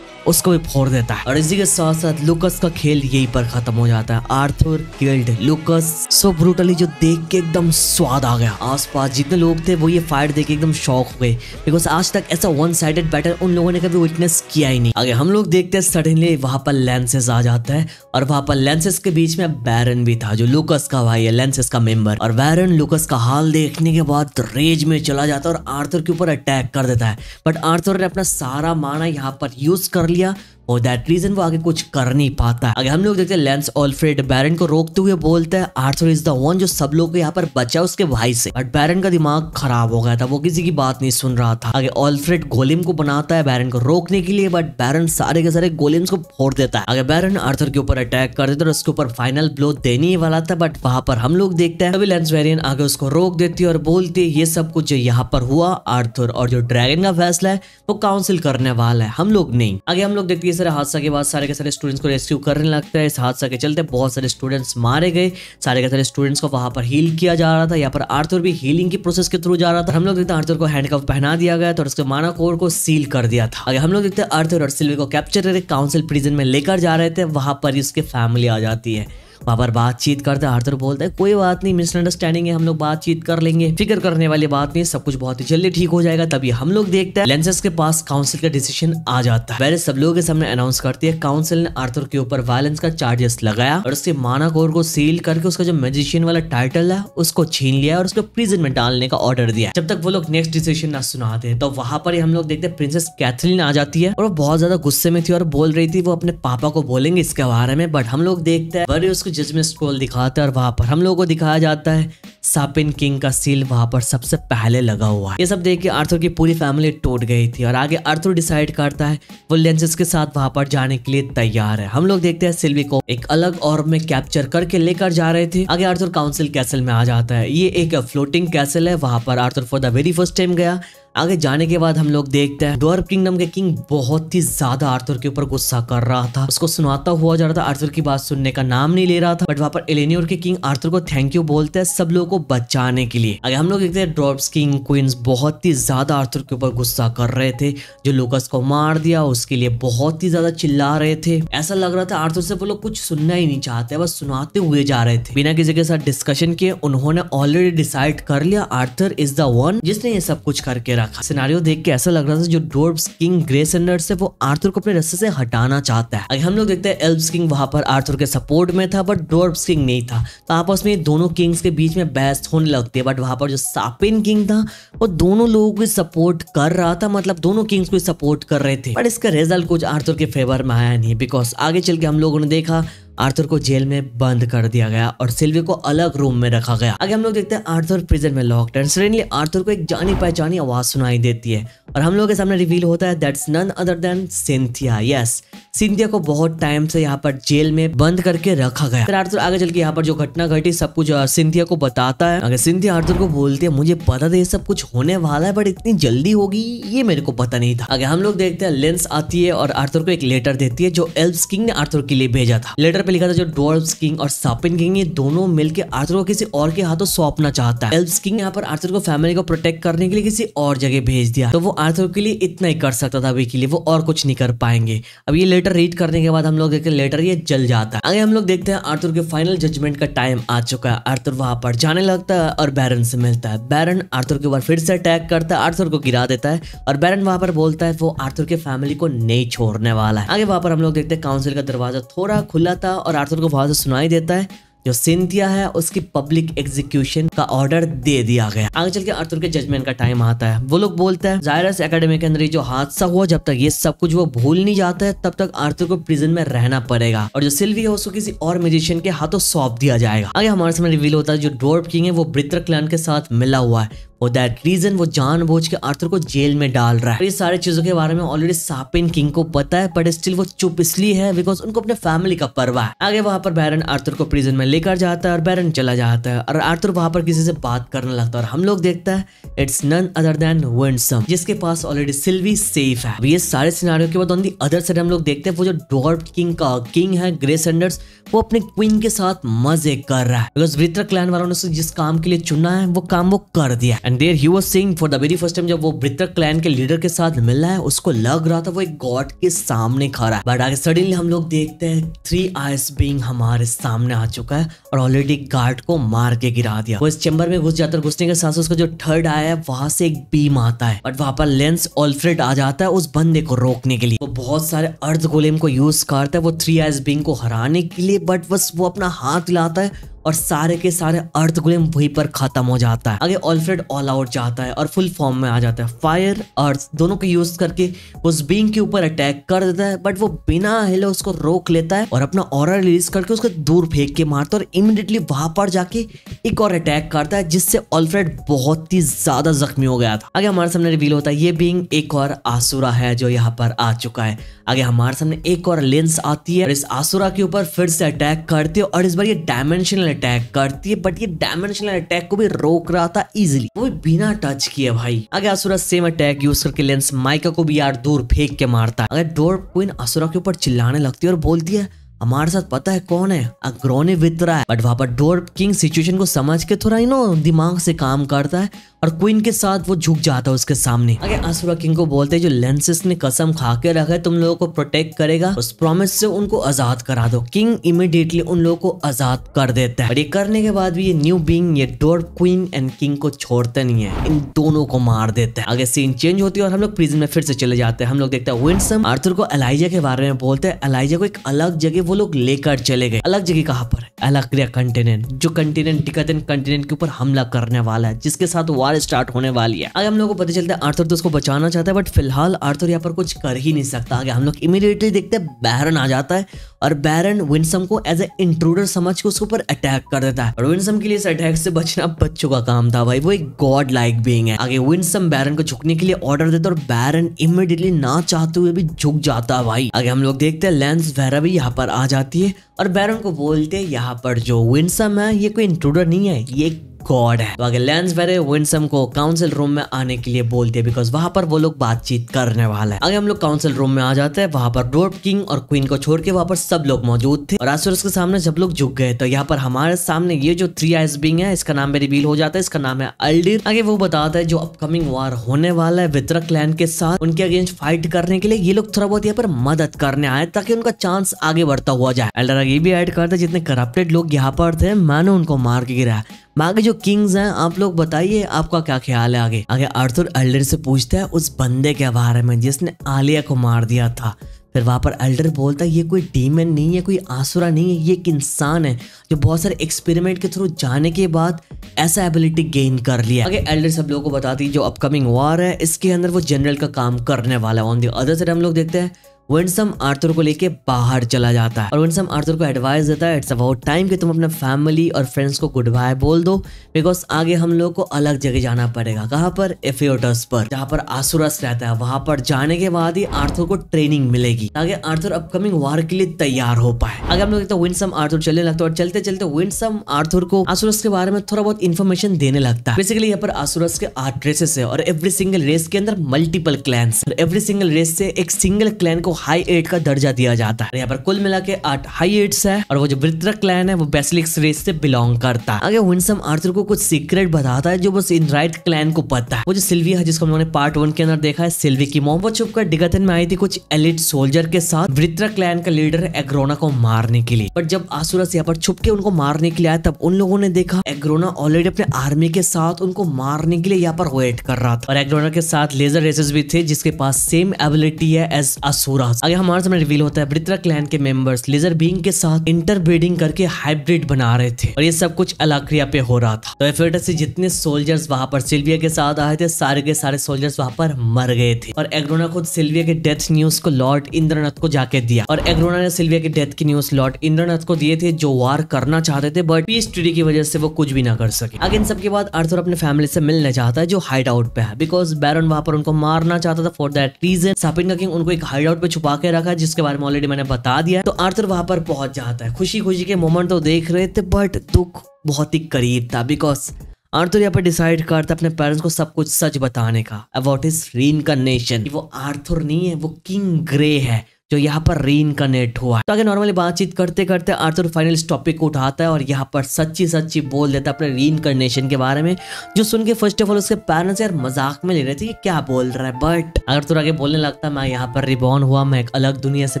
उसको भी फोड़ देता है। और इसी के साथ साथ लुकस का खेल यहीं पर खत्म हो जाता है। आर्थर किल्ड लुकस सो ब्रूटली, जो देख के एकदम स्वाद आ गया। आसपास जितने लोग थे वो ये फाइट देख के एकदम शॉक हो गए, बिकॉज आज तक ऐसा वन साइडेड बैटल उन लोगों ने कभी विटनेस किया ही नहीं। आगे हम लोग देखते हैं सडनली वहां पर लेंसेस आ जाता है और वहां पर लेंसेस के बीच में बैरन भी था जो लुकस का भाई है, लेंसेस का मेंबर। और बैरन लुकस का हाल देखने के बाद रेज में चला जाता है और आर्थर के ऊपर अटैक कर देता है, बट आर्थर ने अपना सारा माना यहाँ पर यूज कर लिया और दैट रीजन वो आगे कुछ कर नहीं पाता है। आगे हम लोग देखते हैं लेंस ऑल्फ्रेड बैरन को रोकते हुए बोलता है आर्थर इज द वन जो सब लोग को यहाँ पर बचा उसके भाई से। बट बैरन का दिमाग खराब हो गया था, वो किसी की बात नहीं सुन रहा था। आगे ऑल्फ्रेड गोलेम को बनाता है बैरन को रोकने के लिए, बट बैरन सारे के सारे गोलेम्स को फोड़ देता है। आगे बैरन आर्थर के ऊपर अटैक कर देता है और उसके ऊपर फाइनल ब्लो देने ही वाला था, बट वहां पर हम लोग देखते हैं अभी लेंस वेरियन आगे उसको रोक देती है और बोलती है ये सब कुछ जो यहाँ पर हुआ आर्थर और जो ड्रैगन का फैसला है वो काउंसिल करने वाला है, हम लोग नहीं। आगे हम लोग देखते हैं सारे हादसा के बाद सारे के सारे स्टूडेंट्स को रेस्क्यू करने लगता है। इस हादसा के चलते बहुत सारे स्टूडेंट्स मारे गए। सारे के सारे स्टूडेंट्स को वहां पर हील किया जा रहा था। यहाँ पर आर्थर भी हीलिंग की प्रोसेस के थ्रू जा रहा था। हम लोग देखते हैं आर्थर को हैंडकफ पहना दिया गया था और उसके माना कोर को सील कर दिया था। आगे हम लोग देखते हैं आर्थर और सिल्वी को कैप्चर करके काउंसिल प्रिजन में लेकर जा रहे थे। वहां पर उसकी फैमिली आ जाती है। वहां पर बातचीत करते आर्थर बोलता है कोई बात नहीं, मिसअंडरस्टैंडिंग है, हम लोग बातचीत कर लेंगे, फिक्र करने वाली बात नहीं, सब कुछ बहुत ही जल्दी ठीक हो जाएगा। तभी हम लोग देखते हैं लेंसेस के पास काउंसिल का डिसीजन आ जाता है। पहले सब लोगों के सामने अनाउंस करती है काउंसिल ने आर्थर के ऊपर वायलेंस का चार्जेस लगाया और उसके माना कोर को सील करके उसका जो मैजिशियन वाला टाइटल है उसको छीन लिया और उसको प्रिजन में डालने का ऑर्डर दिया। जब तक वो लोग नेक्स्ट डिसीजन ना सुनाते हैं तो वहां पर हम लोग देखते हैं प्रिंसेस कैथरीन आ जाती है और वो बहुत ज्यादा गुस्से में थी और बोल रही थी वो अपने पापा को बोलेंगे इसके बारे में। बट हम लोग देखते हैं बड़े उसको जजमेंट स्क्रॉल दिखाते हैं और वहां पर हम लोगों को दिखाया जाता है सापिन किंग का सील वहां पर सबसे पहले लगा हुआ है। ये सब देख के आर्थर की पूरी फैमिली टूट गई थी और आगे आर्थर डिसाइड करता है वो लेंसेस के साथ वहां पर जाने के लिए तैयार है। हम लोग देखते हैं सिल्वी को एक अलग ऑर्ब में कैप्चर करके लेकर जा रहे थे। आगे आर्थर काउंसिल कैसल में आ जाता है। ये एक फ्लोटिंग कैसल है। वहां पर Arthur for the very first time गया। आगे जाने के बाद हम लोग देखते हैं ड्वार्फ किंगडम के किंग बहुत ही ज्यादा आर्थर के ऊपर गुस्सा कर रहा था। उसको सुनाता हुआ जा रहा था, आर्थर की बात सुनने का नाम नहीं ले रहा था। बट वहां पर एलेनियोर के किंग आर्थर को थैंक यू बोलते हैं सब लोगों को बचाने के लिए। आगे हम लोग देखते हैं ड्वार्फ किंग क्वींस बहुत ही ज्यादा आर्थर के ऊपर गुस्सा कर रहे थे। जो लूकस को मार दिया उसके लिए बहुत ही ज्यादा चिल्ला रहे थे। ऐसा लग रहा था आर्थर से वो लोग कुछ सुनना ही नहीं चाहते, बस सुनाते हुए जा रहे थे। बिना किसी के साथ डिस्कशन किए उन्होंने ऑलरेडी डिसाइड कर लिया आर्थर इज द वन जिसने ये सब कुछ करके रखा। सिनेरियो देख के ऐसा लग रहा था जो ड्वार्फ किंग ग्रेसेंडर्स है वो आर्थर को अपने रास्ते से हटाना चाहता है। आगे हम लोग देखते हैं एल्व्स किंग वहां पर आर्थर के सपोर्ट में था बट ड्वार्फ किंग नहीं था। तो आपस में दोनों किंग्स के बीच में बहस होने लगती है। बट वहां पर जो सापिन किंग था वो दोनों लोगों को सपोर्ट कर रहा था, मतलब दोनों किंग्स को सपोर्ट कर रहे थे। बट इसका रिजल्ट कुछ आर्थर के फेवर में आया नहीं बिकॉज आगे चल के हम लोगों ने देखा आर्थर को जेल में बंद कर दिया गया और सिल्वी को अलग रूम में रखा गया। आगे हम लोग देखते हैं आर्थर प्रिजन में लॉक्ड एंड सडनली आर्थर को एक जानी पहचानी आवाज सुनाई देती है और हम लोग के सामने रिवील होता है that's none other than Cynthia. Yes, Cynthia को बहुत टाइम से यहाँ पर जेल में बंद करके रखा गया। फिर आर्थर आगे चल के यहाँ पर जो घटना घटी सब कुछ सिंथिया को बताता है। आगे सिंथिया आर्थर को बोलती है मुझे पता था ये सब कुछ होने वाला है बट इतनी जल्दी होगी ये मेरे को पता नहीं था। आगे हम लोग देखते हैं लेंस आती है और आर्थर को एक लेटर देती है जो एल्व्स किंग ने आर्थर के लिए भेजा था। लेटर पे लिखा था जो ड्वार्फ किंग और सापिन किंग ये दोनों मिलकर आर्थर को किसी और के हाथों सौंपना चाहता है। एल्व्स किंग यहाँ पर आर्थर को फैमिली को प्रोटेक्ट करने के लिए किसी और जगह भेज दिया। तो वो आर्थर के लिए इतना ही कर सकता था अभी के लिए, वो और कुछ नहीं कर पाएंगे। अब ये लेटर रीड करने के बाद हम लोग देखते हैं लेटर ये जल जाता है। आगे हम लोग देखते हैं आर्थर के फाइनल जजमेंट का टाइम आ चुका है। आर्थर वहां पर जाने लगता है और बैरन से मिलता है। बैरन आर्थर के ऊपर फिर से अटैक करता है, आर्थर को गिरा देता है और बैरन वहां पर बोलता है वो आर्थर के फैमिली को नहीं छोड़ने वाला है। आगे वहां पर हम लोग देखते हैं काउंसिल का दरवाजा थोड़ा खुला था और आर्थर को वहां से सुनाई देता है जो सिंथिया है उसकी पब्लिक एग्जीक्यूशन का ऑर्डर दे दिया गया। आगे चल के आर्थर के जजमेंट का टाइम आता है। वो लोग बोलते हैं जायरस एकेडमी के अंदर जो हादसा हुआ जब तक ये सब कुछ वो भूल नहीं जाता है तब तक आर्थर को प्रिजन में रहना पड़ेगा और जो सिल्वी है उसको किसी और म्यूजिशियन के हाथों सौंप दिया जाएगा। आगे हमारे सामने रिवील होता है जो ड्वार्फ किंग है वो ब्रित्र क्लैन के साथ मिला हुआ है। और दैट रीजन वो जानबूझ के आर्थर को जेल में डाल रहा है। ये सारी चीजों के बारे में ऑलरेडी सापिन किंग को पता है बट स्टिल वो चुप इसलिए है बिकॉज उनको अपने फैमिली का परवाह है। आगे वहां पर बैरन आर्थर को प्रिजन में लेकर जाता है और बैरन चला जाता है और आर्थर वहां पर किसी से बात करने लगता है और हम लोग देखता है इट्स नन अदर देन विंडसम जिसके पास ऑलरेडी सिल्वी सेफ है। ये सारे सिनेरियो के बाद ऑन दी अदर साइड हम लोग देखते हैं वो जो ड्वार्फ किंग का किंग है ग्रेसेंडर्स वो अपने क्वीन के साथ मजे कर रहा है बिकॉज ब्रित्र क्लैन वालों ने जिस काम के लिए चुना है वो काम वो कर दिया। And there he was seeing for the very first time जब वो ब्रित्र क्लैन के लीडर के साथ मिला है उसको लग रहा था वो एक गॉड के सामने खड़ा है। बट आगे सडनली हम लोग देखते हैं 3 आइस बीइंग हमारे सामने आ चुका है और ऑलरेडी गार्ड को मार के गिरा दिया। वो इस चैम्बर में घुस जाता है, घुसने के साथ उसका जो थर्ड आया है वहां से एक बीम आता है बट वहां पर लेंस ऑल्फ्रेड आ जाता है उस बंदे को रोकने के लिए। वो बहुत सारे अर्थ गोलेम को यूज करता है वो 3 आइस बीइंग को हराने के लिए बट बस वो अपना हाथ लाता है और सारे के सारे अर्थ गोलेम वहीं पर खत्म हो जाता है। आगे ऑल्फ्रेड ऑल आउट जाता है और फुल फॉर्म में आ जाता है। फायर अर्थ दोनों को यूज करके उस बीइंग के ऊपर अटैक कर देता है बट वो बिना हिले उसको रोक लेता है और अपना ऑरा रिलीज करके उसको दूर फेंक के मारता है और इमीडिएटली वहां पर जाके एक और अटैक करता है जिससे ऑल्फ्रेड बहुत ही ज्यादा जख्मी हो गया था। आगे हमारे सामने रिवील होता है ये बीइंग एक और आसुरा है जो यहाँ पर आ चुका है। आगे हमारे सामने एक और लेंस आती है और इस आसुरा के ऊपर फिर से अटैक करती है और इस बार ये डायमेंशनल अटैक करती है, बट ये डायमेंशनल अटैक को भी रोक रहा था इजीली, वो भी बिना टच किए भाई। आगे आसुरा सेम अटैक यूज करके लेंस माइका को भी यार दूर फेंक के मारता है। अगर डॉर्फ क्वीन आसुरा के ऊपर चिल्लाने लगती है और बोलती है हमारे साथ पता है कौन है, अग्रोने वित्रा है। बट वहां पर डॉर्फ किंग सिचुएशन को समझ के थोड़ा दिमाग से काम करता है और क्वीन के साथ वो झुक जाता है उसके सामने। आगे आसुरा किंग को बोलते हैं जो लेंसेस ने कसम खा के रखा है तुम लोगों को प्रोटेक्ट करेगा, उस प्रॉमिस से उनको आजाद करा दो। किंग इमीडिएटली उन लोगों को आजाद कर देता है और ये करने के बाद भी ये न्यू बीइंग ये डॉर्फ क्वीन एंड किंग को छोड़ता नहीं है, इन दोनों को मार देता है। आगे सीन चेंज होती है और हम लोग प्रिजन में फिर से चले जाते हैं। हम लोग देखते हैं विंसम आर्थर को एलाइजा के बारे में बोलते हैं, एलाइजा को एक अलग जगह वो लोग लेकर चले गए। अलग जगह कहाँ पर? एलाक्रिया कंटिनेंट, जो कंटिनेंट टिकाटेन कंटिनेंट के ऊपर हमला करने वाला है, जिसके साथ वार स्टार्ट होने वाली है। आगे हम लोगों को पता चलता है आर्थर तो उसको बचाना चाहता है, बट फिलहाल आर्थर यहाँ पर कुछ कर ही नहीं सकता। आगे हम लोग इमीडिएटली देखते हैं बैरन आ जाता है और बैरन विंसम को एज ए इंट्रूडर समझ के उसके ऊपर अटैक कर देता है और विंसम के लिए इस अटैक से बचना बच्चों का काम था भाई, वो एक गॉड लाइक बीइंग है। आगे विंसम बैरन को झुकने के लिए ऑर्डर देता है और बैरन इमीडिएटली ना चाहते हुए भी झुक जाता है भाई। आगे हम लोग देखते हैं लेंस वेरा भी यहाँ पर आ जाती है और बैरन को बोलते हैं यहाँ पर जो विंसम है ये कोई इंट्रूडर नहीं है, ये गॉड है। तो आगे लेंस वेरे विंसम को काउंसिल रूम में आने के लिए बोलते हैं बिकॉज वहां पर वो लोग बातचीत करने वाला है। आगे हम लोग काउंसिल रूम में आ जाते हैं, वहां पर डॉर्फ किंग और क्वीन को छोड़ के वहां पर सब लोग मौजूद थे और आसुरस के सामने जब लोग झुक गए तो यहाँ पर हमारे सामने ये जो 3 आइज बीइंग है इसका नाम भी रिवील हो जाता है, इसका नाम है अल्डिर। आगे वो बताता है जो अपकमिंग वार होने वाला है वित्रा क्लैन के साथ, उनके अगेंस्ट फाइट करने के लिए ये लोग थोड़ा बहुत यहाँ पर मदद करने आए ताकि उनका चांस आगे बढ़ता हुआ जाए। एल्डर ये भी ऐड करता है जितने करप्टेड लोग यहाँ पर थे मैंने उनको मार के गिराया। बाकी जो किंग्स हैं आप लोग बताइए आपका क्या ख्याल है। आगे आगे आर्थर एल्डर से पूछता है उस बंदे के बारे में जिसने आलिया को मार दिया था। फिर वहां पर एल्डर बोलता है ये कोई डीमन नहीं है, कोई आसुरा नहीं है, ये एक इंसान है जो बहुत सारे एक्सपेरिमेंट के थ्रू जाने के बाद ऐसा एबिलिटी गेन कर लिया। आगे एल्डर सब लोगों को बताती है जो अपकमिंग वॉर है इसके अंदर वो जनरल का काम करने वाला है। ऑन द अदर साइड हम लोग देखते हैं विंसम आर्थर को लेके बाहर चला जाता है और विंसम आर्थर को एडवाइस देता है इट्स अबाउट टाइम कि तुम अपने फैमिली और फ्रेंड्स को गुड बाय बोल दो बिकॉज आगे हम लोग को अलग जगह जाना पड़ेगा। कहाँ पर? एफियोटस पर, जहाँ पर आसुरस रहता है। वहां पर जाने के बाद ही आर्थर को ट्रेनिंग मिलेगी ताकि आर्थर अपकमिंग वार के लिए तैयार हो पाए। आगे हम लोग देखते हैं विंसम आर्थर चलने लगता है और चलते चलते विंसम आर्थर को आसुरस के बारे में थोड़ा बहुत इन्फॉर्मेशन देने लगता है। बेसिकली यहाँ पर आसुरस के 8 रेसेस है और एवरी सिंगल रेस के अंदर मल्टीपल क्लैन्स और एवरी सिंगल रेस से एक सिंगल क्लैन को हाई 8 का दर्जा दिया जाता है। यहाँ पर कुल मिला के 8 हाई 8 है और वो जो वित्रा क्लैन है वो बेसिलिक्स रेस से बिलोंग करता है। आगे विंसम आर्थर को कुछ सीक्रेट बताता है जो बस इनराइट क्लैन को पता है। वो जो सिल्विया है जिसको हम लोगों ने पार्ट 1 के अंदर देखा है, सिल्वी की मॉम, वो छुपकर डिगाथन में आई थी कुछ एलिट सोल्जर के साथ वित्रा क्लैन का लीडर एग्रोना को मारने के लिए। बट जब आसुरस यहाँ पर छुप के उनको मारने के लिए आया तब उन लोगों ने देखा एग्रोना ऑलरेडी अपने आर्मी के साथ उनको मारने के लिए यहाँ पर वेट कर रहा था और एग्रोना के साथ लेजर रेसेस भी थे जिसके पास सेम एबिलिटी है एज असुरस। आगे हमारे सामने रिवील होता है वित्रा क्लैन के मेंबर्स लेजर बीइंग के साथ इंटरब्रीडिंग करके हाइब्रिड बना रहे थे और ये सब कुछ एलाक्रिया पे हो रहा था। तो एफियोटस से जितने सोल्जर्स वहां पर सिल्विया के साथ आए थे सारे के सारे सोल्जर्स वहां पर मर गए थे और एग्रोना खुद सिल्विया के डेथ न्यूज को लॉर्ड इंद्रनाथ को जाके दिया और एग्रोना ने सिल्विया के डेथ की न्यूज लॉर्ड इंद्रनाथ को दिए थे जो वार करना चाहते थे बट पीस ट्रीटी की वजह से वो कुछ भी ना कर सके। आगे इन सब के बाद आर्थर अपने फैमिली से मिलने चाहता है जो हाइड आउट पे है बिकॉज बैरन वहां पर उनको मारना चाहता था। फॉर दैट रीजन सापिन का किंग उनको एक हाइड आउट पे छुपा के रखा जिसके बारे में ऑलरेडी मैंने बता दिया। तो आर्थर वहां पर पहुंच जाता है। खुशी खुशी के मोमेंट तो देख रहे थे बट दुख बहुत ही करीब था बिकॉज आर्थर यहाँ पर डिसाइड करता अपने पेरेंट्स को सब कुछ सच बताने का अबाउट हिज रीइंकार्नेशन। वो आर्थर नहीं है, वो किंग ग्रे है जो यहाँ पर रीइंकार्नेट हुआ। तो आगे नॉर्मली बातचीत करते करते आर्थर फाइनल इस टॉपिक को उठाता है और यहाँ पर सच्ची सच्ची बोल देता है अपने रीइंकार्नेशन के बारे में जो सुन के फर्स्ट ऑफ ऑल उसके पेरेंट्स यार मजाक में ले रहे थे ये क्या बोल रहा है। बट आर्थर आगे बोलने लगता है मैं यहाँ पर रिबॉर्न हुआ, मैं एक अलग दुनिया से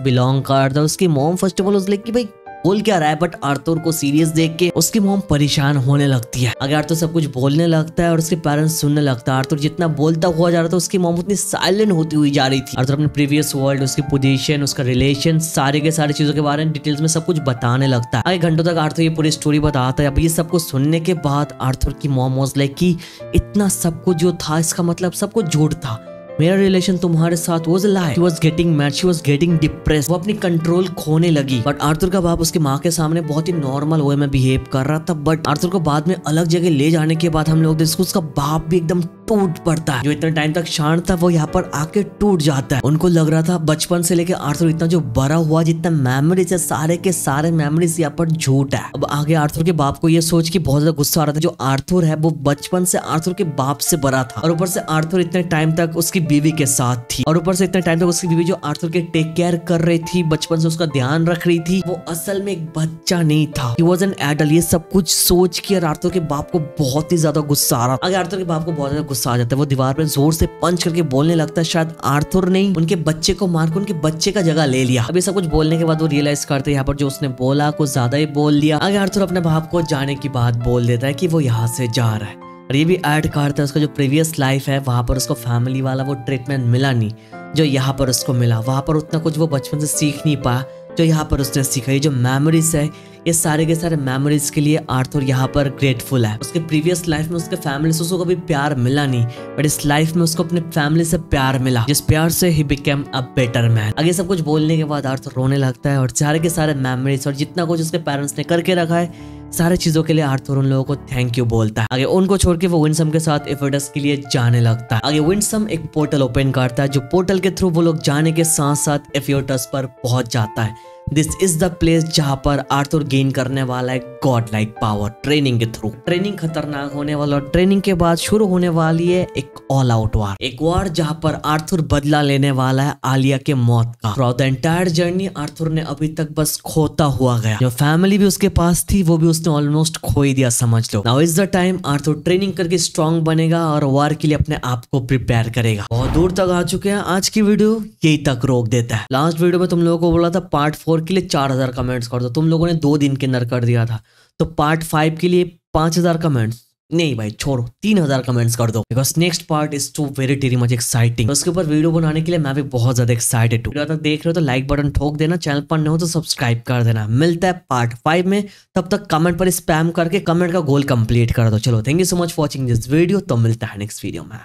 बिलोंग करता हूँ। उसकी मॉम फर्स्ट ऑफ ऑल उसने कि भाई बोल क्या रहा है बट आर्थर को सीरियस देख के उसकी मॉम परेशान होने लगती है। अगर आर्थर सब कुछ बोलने लगता है और उसके पेरेंट्स सुनने लगता है। आर्थर जितना बोलता हुआ जा रहा था उसकी मॉम उतनी साइलेंट होती हुई जा रही थी। आर्थर अपने प्रीवियस वर्ल्ड, उसकी पोजीशन, उसका रिलेशन, सारे के सारी चीजों के बारे में डिटेल्स में सब कुछ बताने लगता है। आगे घंटों तक आर्थर ये पूरी स्टोरी बताता है। अब ये सब कुछ सुनने के बाद आर्थर की मॉम वाज लाइक कि इतना सब कुछ जो था इसका मतलब सब कुछ झूठ था, मेरा रिलेशन तुम्हारे साथ was a lie. She was getting mad, she was getting depressed, वो अपनी कंट्रोल खोने लगी। बट आर्थर का बाप उसके माँ के सामने बहुत ही नॉर्मल वे में बिहेव कर रहा था। बट आर्थर को बाद में अलग जगह ले जाने के बाद हम लोग देखो उसका बाप भी एकदम टूट पड़ता है। जो इतने टाइम तक शांत था वो यहाँ पर आके टूट जाता है। उनको लग रहा था बचपन से लेके आर्थर इतना जो बड़ा हुआ, जितना मेमोरीज है सारे के सारे मेमोरीज यहाँ पर झूठ है। अब आगे आर्थर के बाप को ये सोच के बहुत ज्यादा गुस्सा आ रहा था। जो आर्थर है वो बचपन से आर्थर के बाप से बड़ा था, और ऊपर से आर्थर इतने टाइम तक उसकी बीवी के साथ थी, और ऊपर से इतने टाइम तक उसकी बीवी जो आर्थर के टेक केयर कर रही थी, बचपन से उसका ध्यान रख रही थी, वो असल में एक बच्चा नहीं था। He was an adult। ये सब कुछ सोच के आर्थर के बाप को बहुत ही ज्यादा गुस्सा आ रहा। आगे आर्थर के बाप को बहुत ज्यादा गुस्सा आ जाता है। वो दीवार पे जोर से पंच करके बोलने लगता है, शायद आर्थर ने उनके बच्चे को मार के उनके बच्चे का जगह ले लिया। अब ये सब कुछ बोलने के बाद वो रियलाइज करते हैं यहाँ पर जो उसने बोला कुछ ज्यादा ही बोल दिया। आगे आर्थर अपने बाप को जाने की बात बोल देता है कि वो यहाँ से जा रहा है, और ये भी ऐड करता है उसका जो प्रीवियस लाइफ है वहां पर उसको फैमिली वाला वो ट्रीटमेंट मिला नहीं जो यहाँ पर उसको मिला। वहां पर उतना कुछ वो बचपन से सीख नहीं पाया जो यहाँ पर उसने सीखा। ये जो मेमोरीज है ये सारे के सारे मेमोरीज के लिए आर्थर यहाँ पर ग्रेटफुल है। उसके प्रीवियस लाइफ में उसके फैमिली से उसको कभी प्यार मिला नहीं, बट इस लाइफ में उसको अपने फैमिली से प्यार मिला, जिस प्यार से he became a better man. आगे सब कुछ बोलने के बाद आर्थर रोने लगता है, और सारे के सारे मेमोरीज और जितना कुछ उसके पेरेंट्स ने करके रखा है सारे चीजों के लिए आर्थर उन लोगों को थैंक यू बोलता है। आगे उनको छोड़ के वो विंसम के साथ एफर्टस के लिए जाने लगता है। आगे विंसम एक पोर्टल ओपन करता है, जो पोर्टल के थ्रू वो लोग जाने के साथ साथ एफर्टस पर पहुंच जाता है। दिस इज द प्लेस जहां पर आर्थर गेन करने वाला है गॉड लाइक पावर ट्रेनिंग के थ्रू। ट्रेनिंग खतरनाक होने वाला, और ट्रेनिंग के बाद शुरू होने वाली है एक ऑल आउट वार, एक वार जहां पर आर्थर बदला लेने वाला है आलिया के मौत का। Through the entire journey Arthur ने अभी तक बस खोता हुआ गया। जो फैमिली भी उसके पास थी वो भी उसने ऑलमोस्ट खो ही दिया, समझ लो। Now is the time Arthur training करके स्ट्रॉन्ग बनेगा और वार के लिए अपने आप को प्रिपेयर करेगा। बहुत दूर तक आ चुके हैं, आज की वीडियो यही तक रोक देता है। लास्ट वीडियो में तुम लोगों को बोला था पार्ट 4 के लिए 4000 कमेंट्स कर दो, तुम लोगों ने 2 दिन के अंदर कर दिया था। तो पार्ट 5 के लिए 5000 कमेंट्स नहीं भाई छोड़ो, 3000 कमेंट्स कर दो, because next part is too very much exciting. उसके ऊपर वीडियो बनाने के लिए मैं भी बहुत ज्यादा एक्साइटेड हूँ। वीडियो तक देख रहे हो तो लाइक बटन ठोक देना, चैनल पर न हो तो सब्सक्राइब कर देना। मिलता है पार्ट 5 में, तब तक कमेंट पर स्पैम करके कमेंट का गोल कंप्लीट कर दो। चलो, thank you so much for watching this video. तो मिलता है नेक्स्ट वीडियो में।